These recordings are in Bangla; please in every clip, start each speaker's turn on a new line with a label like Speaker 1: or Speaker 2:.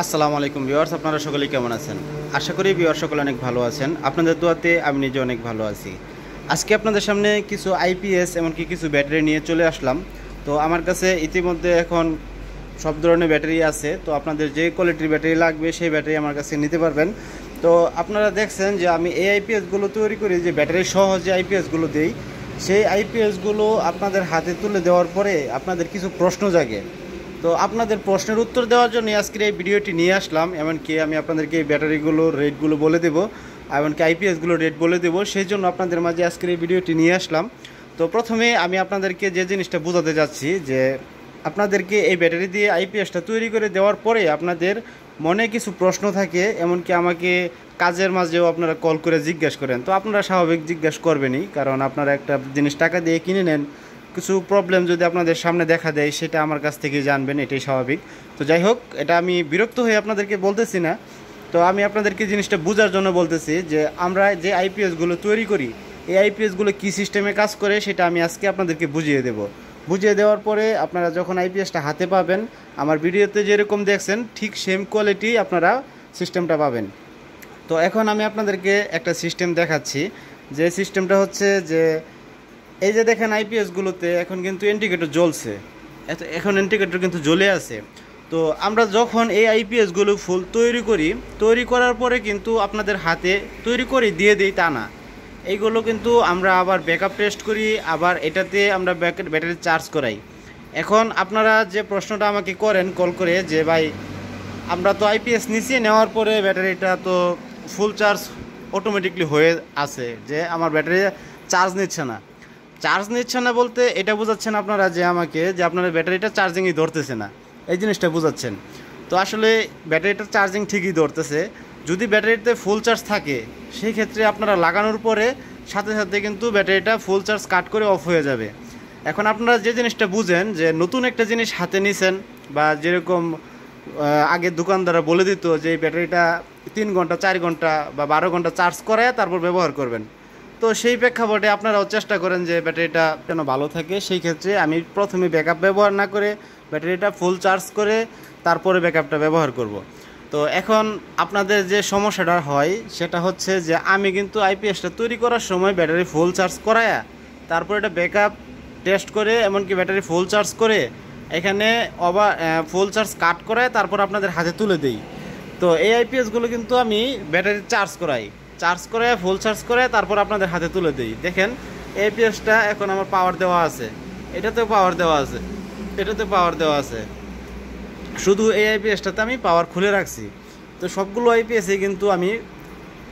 Speaker 1: আসসালামু আলাইকুম ভিউয়ার্স, আপনারা সকলেই কেমন আছেন? আশা করি ভিউয়ার্স সকলে অনেক ভালো আছেন। আপনাদের দোয়াতে আমি নিজে অনেক ভালো আছি। আজকে আপনাদের সামনে কিছু আইপিএস এমনকি কিছু ব্যাটারি নিয়ে চলে আসলাম। তো আমার কাছে ইতিমধ্যে এখন সব ধরনের ব্যাটারি আছে। তো আপনাদের যে কোয়ালিটির ব্যাটারি লাগবে সেই ব্যাটারি আমার কাছে নিতে পারবেন। তো আপনারা দেখছেন যে আমি এই আইপিএসগুলো তৈরি করি, যে ব্যাটারি সহ যে আইপিএসগুলো দিই, সেই আইপিএসগুলো আপনাদের হাতে তুলে দেওয়ার পরে আপনাদের কিছু প্রশ্ন জাগে। তো আপনাদের প্রশ্নের উত্তর দেওয়ার জন্য আজকের এই ভিডিওটি নিয়ে আসলাম। এমনকি আমি আপনাদেরকে এই ব্যাটারিগুলোর রেটগুলো বলে দেবো, এমনকি আইপিএসগুলোর রেট বলে দেবো। সেই জন্য আপনাদের মাঝে আজকের এই ভিডিওটি নিয়ে আসলাম। তো প্রথমে আমি আপনাদেরকে যে জিনিসটা বোঝাতে যাচ্ছি, যে আপনাদেরকে এই ব্যাটারি দিয়ে আইপিএসটা তৈরি করে দেওয়ার পরে আপনাদের মনে কিছু প্রশ্ন থাকে, এমনকি আমাকে কাজের মাঝেও আপনারা কল করে জিজ্ঞাসা করেন। তো আপনারা স্বাভাবিক জিজ্ঞাসা করবেনই, কারণ আপনারা একটা জিনিস টাকা দিয়ে কিনে নেন, কিছু প্রবলেম যদি আপনাদের সামনে দেখা দেয় সেটা আমার কাছ থেকে জানবেন, এটাই স্বাভাবিক। তো যাই হোক, এটা আমি বিরক্ত হয়ে আপনাদেরকে বলতেছি না, তো আমি আপনাদেরকে জিনিসটা বোঝার জন্য বলতেছি যে আমরা যে আইপিএসগুলো তৈরি করি, এই আইপিএসগুলো কী সিস্টেমে কাজ করে সেটা আমি আজকে আপনাদেরকে বুঝিয়ে দেব। বুঝিয়ে দেওয়ার পরে আপনারা যখন আইপিএসটা হাতে পাবেন, আমার ভিডিওতে যেরকম দেখছেন ঠিক সেম কোয়ালিটি আপনারা সিস্টেমটা পাবেন। তো এখন আমি আপনাদেরকে একটা সিস্টেম দেখাচ্ছি, যে সিস্টেমটা হচ্ছে যে এই যে দেখেন আইপিএসগুলোতে এখন কিন্তু ইন্ডিকেটর জ্বলছে, এখন ইন্ডিকেটর কিন্তু জ্বলে আছে। তো আমরা যখন এই আইপিএসগুলো ফুল তৈরি করার পরে কিন্তু আপনাদের হাতে তৈরি করে দিয়ে দিই তা না, এইগুলো কিন্তু আমরা আবার ব্যাকআপ টেস্ট করি, আবার এটাতে আমরা ব্যাটারি চার্জ করাই। এখন আপনারা যে প্রশ্নটা আমাকে করেন কল করে, যে ভাই আমরা তো আইপিএস নিচ্ছি, নেওয়ার পরে ব্যাটারিটা তো ফুল চার্জ অটোমেটিকলি হয়ে আছে, যে আমার ব্যাটারি চার্জ নিচ্ছে না বলতে এটা বোঝাচ্ছেন আপনারা যে আমাকে, যে আপনার ব্যাটারিটা চার্জিংই ধরতেছে না, এই জিনিসটা বোঝাচ্ছেন। তো আসলে ব্যাটারিটা চার্জিং ঠিকই ধরতেছে। যদি ব্যাটারিতে ফুল চার্জ থাকে সেই ক্ষেত্রে আপনারা লাগানোর পরে সাথে সাথে কিন্তু ব্যাটারিটা ফুল চার্জ কাট করে অফ হয়ে যাবে। এখন আপনারা যে জিনিসটা বুঝেন, যে নতুন একটা জিনিস হাতে নিছেন, বা যেরকম আগে দোকানদাররা বলে দিত যে এই ব্যাটারিটা 3 ঘন্টা 4 ঘন্টা বা 12 ঘন্টা চার্জ করায় তারপর ব্যবহার করবেন। তো সেই প্রেক্ষাপটে আপনারাও চেষ্টা করেন যে ব্যাটারিটা যেন ভালো থাকে। সেই ক্ষেত্রে আমি প্রথমে ব্যাকআপ ব্যবহার না করে ব্যাটারিটা ফুল চার্জ করে তারপরে ব্যাকআপটা ব্যবহার করব। তো এখন আপনাদের যে সমস্যাটা হয় সেটা হচ্ছে যে আমি কিন্তু আইপিএসটা তৈরি করার সময় ব্যাটারি ফুল চার্জ করায়া তারপরে এটা ব্যাকআপ টেস্ট করে, এমনকি ব্যাটারি ফুল চার্জ করে এখানে ফুল চার্জ কাট করায় তারপর আপনাদের হাতে তুলে দিই। তো এই আইপিএসগুলো কিন্তু আমি ব্যাটারি চার্জ করে ফুল চার্জ করে তারপর আপনাদের হাতে তুলে দিই। দেখেন আইপিএসটা এখন আমার পাওয়ার দেওয়া আছে, এটাতেও পাওয়ার দেওয়া আছে, শুধু এই আইপিএসটাতে আমি পাওয়ার খুলে রাখছি। তো সবগুলো আইপিএসই কিন্তু আমি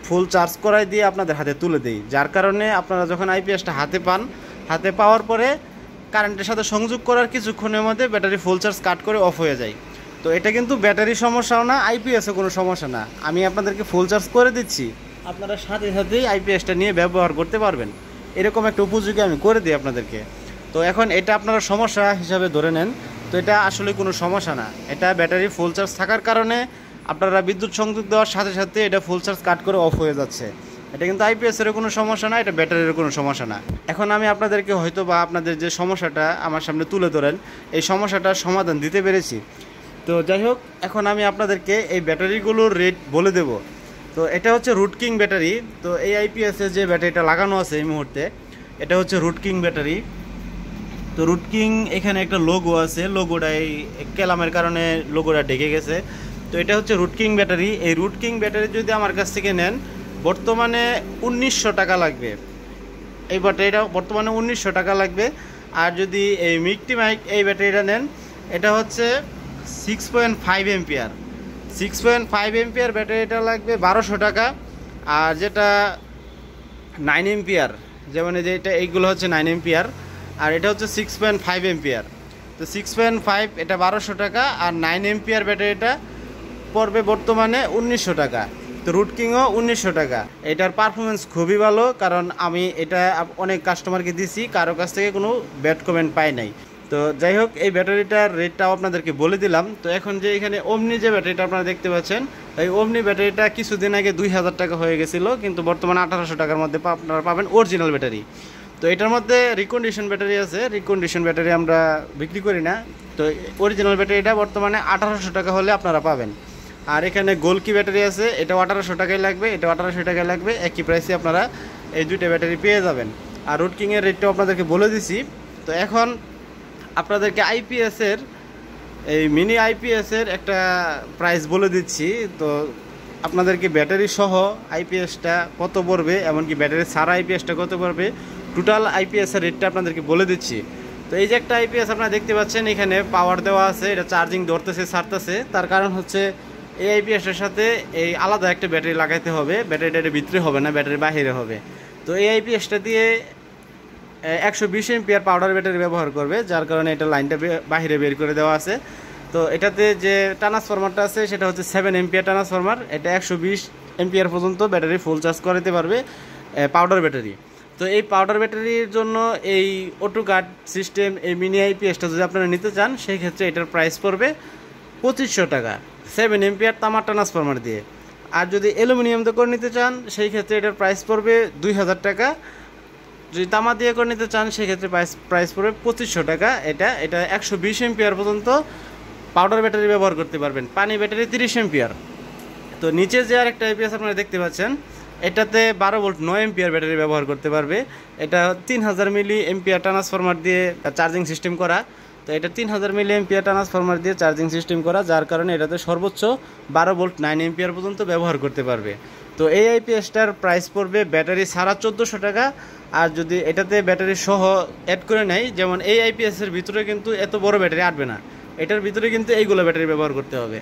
Speaker 1: ফুল চার্জ করাই দিয়ে আপনাদের হাতে তুলে দিই, যার কারণে আপনারা যখন আইপিএসটা হাতে পাওয়ার পরে কারেন্টের সাথে সংযোগ করার কিছুক্ষণের মধ্যে ব্যাটারি ফুল চার্জ কাট করে অফ হয়ে যায়। তো এটা কিন্তু ব্যাটারি সমস্যাও না, আইপিএসও কোনো সমস্যা না, আমি আপনাদেরকে ফুল চার্জ করে দিচ্ছি, আপনারা সাথে সাথেই আইপিএসটা নিয়ে ব্যবহার করতে পারবেন, এরকম একটা উপযোগী আমি করে দিই আপনাদেরকে। তো এখন এটা আপনারা সমস্যা হিসাবে ধরে নেন, তো এটা আসলে কোনো সমস্যা না, এটা ব্যাটারি ফুল চার্জ থাকার কারণে আপনারা বিদ্যুৎ সংযোগ দেওয়ার সাথে সাথে এটা ফুল চার্জ কাট করে অফ হয়ে যাচ্ছে। এটা কিন্তু আইপিএসের কোনো সমস্যা না, এটা ব্যাটারির কোনো সমস্যা না। এখন আমি আপনাদেরকে হয়তো বা আপনাদের যে সমস্যাটা আমার সামনে তুলে ধরেন, এই সমস্যাটার সমাধান দিতে পেরেছি। তো যাই হোক, এখন আমি আপনাদেরকে এই ব্যাটারিগুলোর রেট বলে দেব। তো এটা হচ্ছে রুট কিং ব্যাটারি। তো এই আইপিএসে যে ব্যাটারিটা লাগানো আছে এই মুহূর্তে, এটা হচ্ছে রুট কিং ব্যাটারি। তো রুট কিং এখানে একটা লোগো আছে, লোগোটা এই কেলামের কারণে লোগোটা ঢেকে গেছে। তো এটা হচ্ছে রুট কিং ব্যাটারি। এই রুট কিং ব্যাটারি যদি আমার কাছ থেকে নেন বর্তমানে 1900 টাকা লাগবে, এই ব্যাটারিটা বর্তমানে 1900 টাকা লাগবে। আর যদি এই মিক্টি মাইক এই ব্যাটারিটা নেন, এটা হচ্ছে 6.5 এম্পিয়ার 6.5 এম্পিয়ার ব্যাটারিটা লাগবে 1200 টাকা। আর যেটা 9 এম্পিয়ার, যেমন এই যে এইগুলো হচ্ছে 9 এম্পিয়ার, আর এটা হচ্ছে 6.5 এম্পিয়ার। তো 6.5 এটা 1200 টাকা, আর 9 এম্পিয়ার ব্যাটারিটা পড়বে বর্তমানে 1900 টাকা। তো রুট কিংও 1900 টাকা। এটার পারফরমেন্স খুবই ভালো, কারণ আমি এটা অনেক কাস্টমারকে দিছি, কারো কাছ থেকে কোনো ব্যাড কমেন্ট পাই নাই। তো যাই হোক, এই ব্যাটারিটার রেটটাও আপনাদেরকে বলে দিলাম। তো এখন যে এখানে ওমনি যে ব্যাটারিটা আপনারা দেখতে পাচ্ছেন, এই ওমনি ব্যাটারিটা কিছুদিন আগে 2000 টাকা হয়ে গেছিলো, কিন্তু বর্তমানে 1800 টাকার মধ্যে আপনারা পাবেন অরিজিনাল ব্যাটারি। তো এটার মধ্যে রিকন্ডিশন ব্যাটারি আছে, রিকন্ডিশন ব্যাটারি আমরা বিক্রি করি না। তো অরিজিনাল ব্যাটারিটা বর্তমানে 1800 টাকা হলে আপনারা পাবেন। আর এখানে গোলকি ব্যাটারি আছে, এটা 1800 টাকায় লাগবে, এটা 1800 টাকায় লাগবে, একই প্রাইসে আপনারা এই দুইটা ব্যাটারি পেয়ে যাবেন। আর রুট কিংয়ের রেটটাও আপনাদেরকে বলে দিছি। তো এখন আপনাদেরকে আইপিএসের এই মিনি আইপিএসের একটা প্রাইস বলে দিচ্ছি। তো আপনাদেরকে ব্যাটারি সহ আইপিএসটা কত পড়বে, এমনকি ব্যাটারি ছাড়া আইপিএসটা কত পড়বে, টোটাল আইপিএসের রেটটা আপনাদেরকে বলে দিচ্ছি। তো এই যে একটা আইপিএস আপনারা দেখতে পাচ্ছেন, এখানে পাওয়ার দেওয়া আছে, এটা চার্জিং ধরতেছে ছাড়তেছে। তার কারণ হচ্ছে এই আইপিএসের সাথে এই আলাদা একটা ব্যাটারি লাগাইতে হবে, ব্যাটারিটা এর ভিতরে হবে না, ব্যাটারি বাহিরে হবে। তো এই আইপিএসটা দিয়ে 120 এমপিআর পাউডার ব্যাটারি ব্যবহার করবে, যার কারণে এটা লাইনটা বাহিরে বের করে দেওয়া আছে। তো এটাতে যে ট্রান্সফরমারটা আছে সেটা হচ্ছে 7 এমপিআর ট্রান্সফরমার, এটা 120 এমপিআর পর্যন্ত ব্যাটারি ফুল চার্জ করাতে পারবে পাউডার ব্যাটারি। তো এই পাউডার ব্যাটারির জন্য এই অটো কাট সিস্টেম, এই মিনি আইপিএসটা যদি আপনারা নিতে চান, সেই ক্ষেত্রে এটার প্রাইস পড়বে 2500 টাকা 7 এমপিআর তামার ট্রান্সফরমার দিয়ে। আর যদি অ্যালুমিনিয়াম দিয়ে করে নিতে চান, সেই ক্ষেত্রে এটার প্রাইস পড়বে 2000 টাকা। যদি তামা দিয়ে করে নিতে চান, সেক্ষেত্রে প্রাইস পড়বে 2500 টাকা। এটা 120 এমপিআর পর্যন্ত পাউডার ব্যাটারি ব্যবহার করতে পারবেন, পানি ব্যাটারি 30 এমপিআর। তো নিচে যে আরেকটা আইপিএস আপনারা দেখতে পাচ্ছেন, এটাতে 12 ভোল্ট 9 এমপিআর ব্যাটারি ব্যবহার করতে পারবে। এটা 3000 মিলি এমপিআর ট্রান্সফরমার দিয়ে চার্জিং সিস্টেম করা। তো এটা 3000 মিলি এমপিআর ট্রান্সফরমার দিয়ে চার্জিং সিস্টেম করা, যার কারণে এটাতে সর্বোচ্চ 12 ভোল্ট 9 এমপিআর পর্যন্ত ব্যবহার করতে পারবে। তো এই আইপিএসটার প্রাইস পড়বে ব্যাটারি ছাড়া 1400 টাকা। আর যদি এটাতে ব্যাটারি সহ অ্যাড করে নেয়, যেমন এই আইপিএসের ভিতরে কিন্তু এত বড় ব্যাটারি আটবে না, এটার ভিতরে কিন্তু এইগুলো ব্যাটারি ব্যবহার করতে হবে।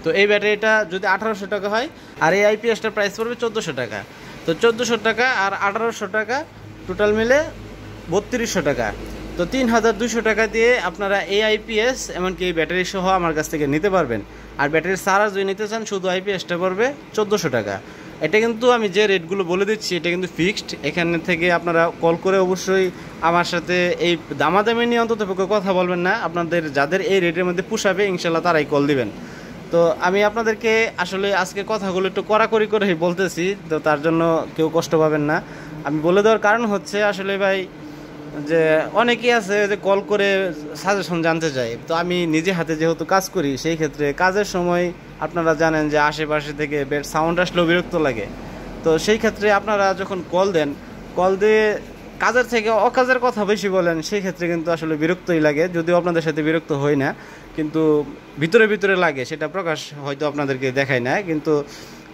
Speaker 1: তো এই ব্যাটারিটা যদি 1800 টাকা হয়, আর এই আইপিএসটার প্রাইস পড়বে 1400 টাকা। তো 1400 টাকা আর 1800 টাকা টোটাল মিলে 3200 টাকা। তো 3200 টাকা দিয়ে আপনারা এই আইপিএস এমনকি এই ব্যাটারি সহ আমার কাছ থেকে নিতে পারবেন। আর ব্যাটারির সারা যদি নিতে চান, শুধু আইপিএসটা পড়বে 1400 টাকা। এটা কিন্তু আমি যে রেটগুলো বলে দিচ্ছি এটা কিন্তু ফিক্সড। এখানে থেকে আপনারা কল করে অবশ্যই আমার সাথে এই দামাদামি নিয়ে অন্ততপক্ষে কথা বলবেন না। আপনাদের যাদের এই রেটের মধ্যে পোষাবে, ইনশাল্লাহ তারাই কল দিবেন। তো আমি আপনাদেরকে আসলে আজকে কথাগুলো একটু কড়াকড়ি করেই বলতেছি, তো তার জন্য কেউ কষ্ট পাবেন না। আমি বলে দেওয়ার কারণ হচ্ছে আসলে ভাই, যে অনেকেই আছে যে কল করে সাজেশন জানতে চায়। তো আমি নিজে হাতে যেহেতু কাজ করি, সেই ক্ষেত্রে কাজের সময় আপনারা জানেন যে আশেপাশে থেকে বেশ সাউন্ড আসলেও বিরক্ত লাগে। তো সেই ক্ষেত্রে আপনারা যখন কল দেন, কল দিয়ে কাজের থেকে অকাজের কথা বেশি বলেন, সেই ক্ষেত্রে কিন্তু আসলে বিরক্তই লাগে। যদিও আপনাদের সাথে বিরক্ত হই না, কিন্তু ভিতরে ভিতরে লাগে, সেটা প্রকাশ হয়তো আপনাদেরকে দেখায় না। কিন্তু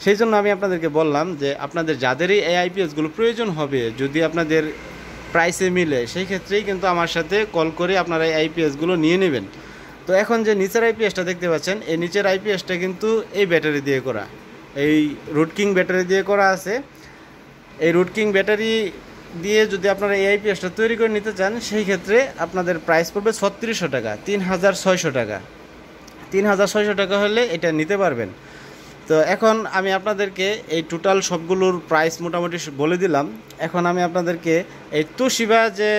Speaker 1: সেই জন্য আমি আপনাদেরকে বললাম যে আপনাদের যাদেরই এই আইপিএসগুলো প্রয়োজন হবে, যদি আপনাদের প্রাইসে মিলে, সেই ক্ষেত্রেই কিন্তু আমার সাথে কল করে আপনারা এই আইপিএসগুলো নিয়ে নেবেন। তো এখন যে নিচের আইপিএসটা দেখতে পাচ্ছেন, এই নিচের আইপিএসটা কিন্তু এই ব্যাটারি দিয়ে করা, এই রুট কিং ব্যাটারি দিয়ে করা আছে। এই রুট কিং ব্যাটারি দিয়ে যদি আপনারা এই আইপিএসটা তৈরি করে নিতে চান, সেই ক্ষেত্রে আপনাদের প্রাইস পড়বে 3600 টাকা 3600 টাকা। 3600 টাকা হলে এটা নিতে পারবেন। তো এখন আমি আপনাদেরকে এই টোটাল সবগুলোর প্রাইস মোটামুটি বলে দিলাম। এখন আমি আপনাদেরকে এই তোশিবা যে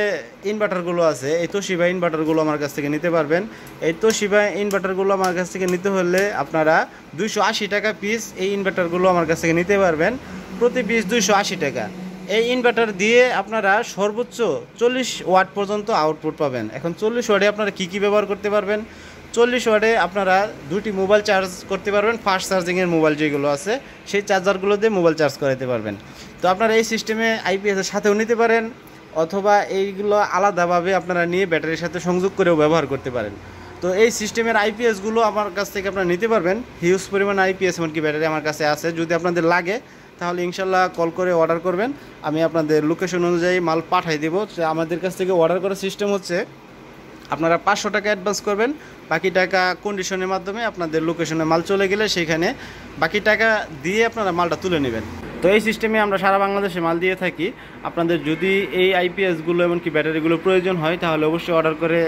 Speaker 1: ইনভার্টারগুলো আছে, এই তোশিবা ইনভার্টারগুলো আমার কাছ থেকে নিতে পারবেন। এই তোশিবা ইনভার্টারগুলো আমার কাছ থেকে নিতে হলে আপনারা 280 টাকা পিস এই ইনভার্টারগুলো আমার কাছ থেকে নিতে পারবেন, প্রতি পিস 280 টাকা। এই ইনভার্টার দিয়ে আপনারা সর্বোচ্চ 40 ওয়াট পর্যন্ত আউটপুট পাবেন। এখন 40 ওয়াটে আপনারা কী কী ব্যবহার করতে পারবেন? 40 ওয়াটে আপনারা দুটি মোবাইল চার্জ করতে পারবেন, ফাস্ট চার্জিংয়ের মোবাইল যেগুলো আছে সেই চার্জারগুলো দিয়ে মোবাইল চার্জ করাতে পারবেন। তো আপনারা এই সিস্টেমে আইপিএসের সাথেও নিতে পারেন, অথবা এইগুলো আলাদাভাবে আপনারা নিয়ে ব্যাটারির সাথে সংযোগ করেও ব্যবহার করতে পারেন। তো এই সিস্টেমের আইপিএসগুলো আমার কাছ থেকে আপনারা নিতে পারবেন। হিউজ পরিমাণ আইপিএস এমনকি ব্যাটারি আমার কাছে আছে। যদি আপনাদের লাগে তাহলে ইনশাল্লাহ কল করে অর্ডার করবেন, আমি আপনাদের লোকেশন অনুযায়ী মাল পাঠাই দেবো। আমাদের কাছ থেকে অর্ডার করার সিস্টেম হচ্ছে আপনারা 500 টাকা অ্যাডভান্স করবেন, বাকি টাকা কন্ডিশনের মাধ্যমে আপনাদের লোকেশনে মাল চলে গেলে সেখানে বাকি টাকা দিয়ে আপনারা মালটা তুলে নেবেন। তো এই সিস্টেমে আমরা সারা বাংলাদেশে মাল দিয়ে থাকি। আপনাদের যদি এই আইপিএসগুলো এমনকি ব্যাটারিগুলো প্রয়োজন হয়, তাহলে অবশ্যই অর্ডার করে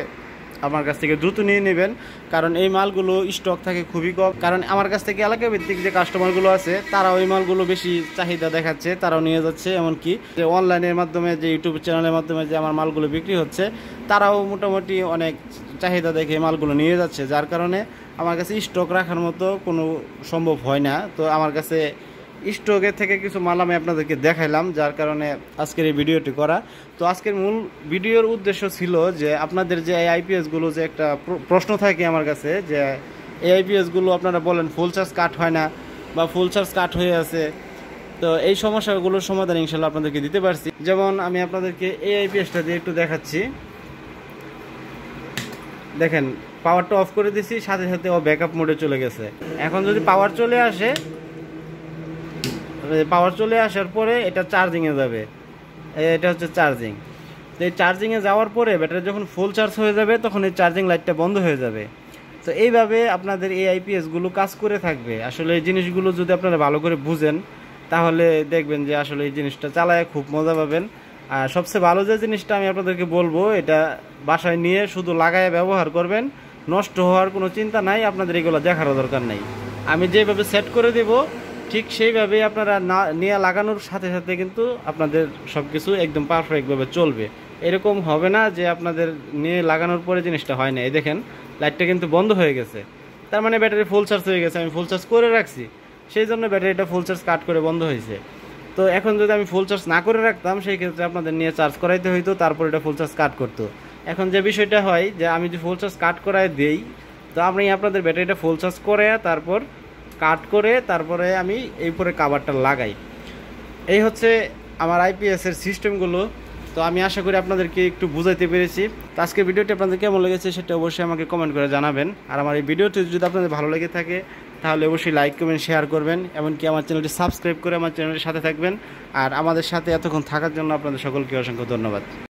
Speaker 1: আমার কাছ থেকে দ্রুত নিয়ে নেবেন, কারণ এই মালগুলো স্টক থাকে খুবই কম। কারণ আমার কাছ থেকে এলাকা ভিত্তিক যে কাস্টমারগুলো আছে, তারা ওই মালগুলো বেশি চাহিদা দেখাচ্ছে, তারাও নিয়ে যাচ্ছে। এমনকি যে অনলাইনের মাধ্যমে, যে ইউটিউব চ্যানেলের মাধ্যমে যে আমার মালগুলো বিক্রি হচ্ছে, তারাও মোটামুটি অনেক চাহিদা দেখে মালগুলো নিয়ে যাচ্ছে, যার কারণে আমার কাছে স্টক রাখার মতো কোনো সম্ভব হয় না। তো আমার কাছে স্টকের থেকে কিছু মাল আমি আপনাদেরকে দেখাইলাম, যার কারণে আজকের এই ভিডিওটি করা। তো আজকের মূল ভিডিওর উদ্দেশ্য ছিল যে আপনাদের যে এই আইপিএসগুলো, যে একটা প্রশ্ন থাকে আমার কাছে যে এই আইপিএসগুলো আপনারা বলেন ফুল চার্জ কাট হয় না বা ফুল চার্জ কাট হয়ে আছে। তো এই সমস্যাগুলোর সমাধান ইনশাল্লাহ আপনাদেরকে দিতে পারছি। যেমন আমি আপনাদেরকে এই আইপিএসটা দিয়ে একটু দেখাচ্ছি। দেখেন পাওয়ারটা অফ করে দিছি, সাথে সাথে ও ব্যাকআপ মোডে চলে গেছে। এখন যদি পাওয়ার চলে আসার পরে এটা চার্জিংয়ে যাবে। এটা হচ্ছে চার্জিং। তো এই চার্জিংয়ে যাওয়ার পরে ব্যাটারি যখন ফুল চার্জ হয়ে যাবে তখন এই চার্জিং লাইটটা বন্ধ হয়ে যাবে। তো এইভাবে আপনাদের এই আইপিএসগুলো কাজ করে থাকবে। আসলে এই জিনিসগুলো যদি আপনারা ভালো করে বুঝেন তাহলে দেখবেন যে আসলে এই জিনিসটা চালায় খুব মজা পাবেন। আর সবচেয়ে ভালো যে জিনিসটা আমি আপনাদেরকে বলবো, এটা বাসায় নিয়ে শুধু লাগায় ব্যবহার করবেন, নষ্ট হওয়ার কোনো চিন্তা নাই, আপনাদের এগুলো দেখারও দরকার নেই। আমি যেভাবে সেট করে দেব ঠিক সেইভাবেই আপনারা নিয়ে লাগানোর সাথে সাথে কিন্তু আপনাদের সব কিছু একদম পারফেক্টভাবে চলবে। এরকম হবে না যে আপনাদের নিয়ে লাগানোর পরে জিনিসটা হয় না। এই দেখেন লাইটটা কিন্তু বন্ধ হয়ে গেছে, তার মানে ব্যাটারি ফুল চার্জ হয়ে গেছে। আমি ফুল চার্জ করে রাখছি, সেই জন্য ব্যাটারিটা ফুল চার্জ কাট করে বন্ধ হয়েছে। তো এখন যদি আমি ফুল চার্জ না করে রাখতাম সেই ক্ষেত্রে আপনাদের নিয়ে চার্জ করাইতে হইতো, তারপর এটা ফুল চার্জ কাট করতো। এখন যে বিষয়টা হয় যে আমি যদি ফুল চার্জ কাট করায় দিই, তো আমি আপনাদের ব্যাটারিটা ফুল চার্জ করে তারপর কাট করে তারপরে আমি এই উপরে কাভারটা লাগাই। এই হচ্ছে আমার আইপিএসের সিস্টেমগুলো। তো আমি আশা করি আপনাদেরকে একটু বুঝাইতে পেরেছি। তো আজকের ভিডিওটি আপনাদের কেমন লেগেছে সেটা অবশ্যই আমাকে কমেন্ট করে জানাবেন। আর আমার এই ভিডিওটি যদি আপনাদের ভালো লেগে থাকে তাহলে অবশ্যই লাইক কমেন্ট শেয়ার করবেন, এমনকি আমার চ্যানেলটি সাবস্ক্রাইব করে আমার চ্যানেলের সাথে থাকবেন। আর আমাদের সাথে এতক্ষণ থাকার জন্য আপনাদের সকলকে অসংখ্য ধন্যবাদ।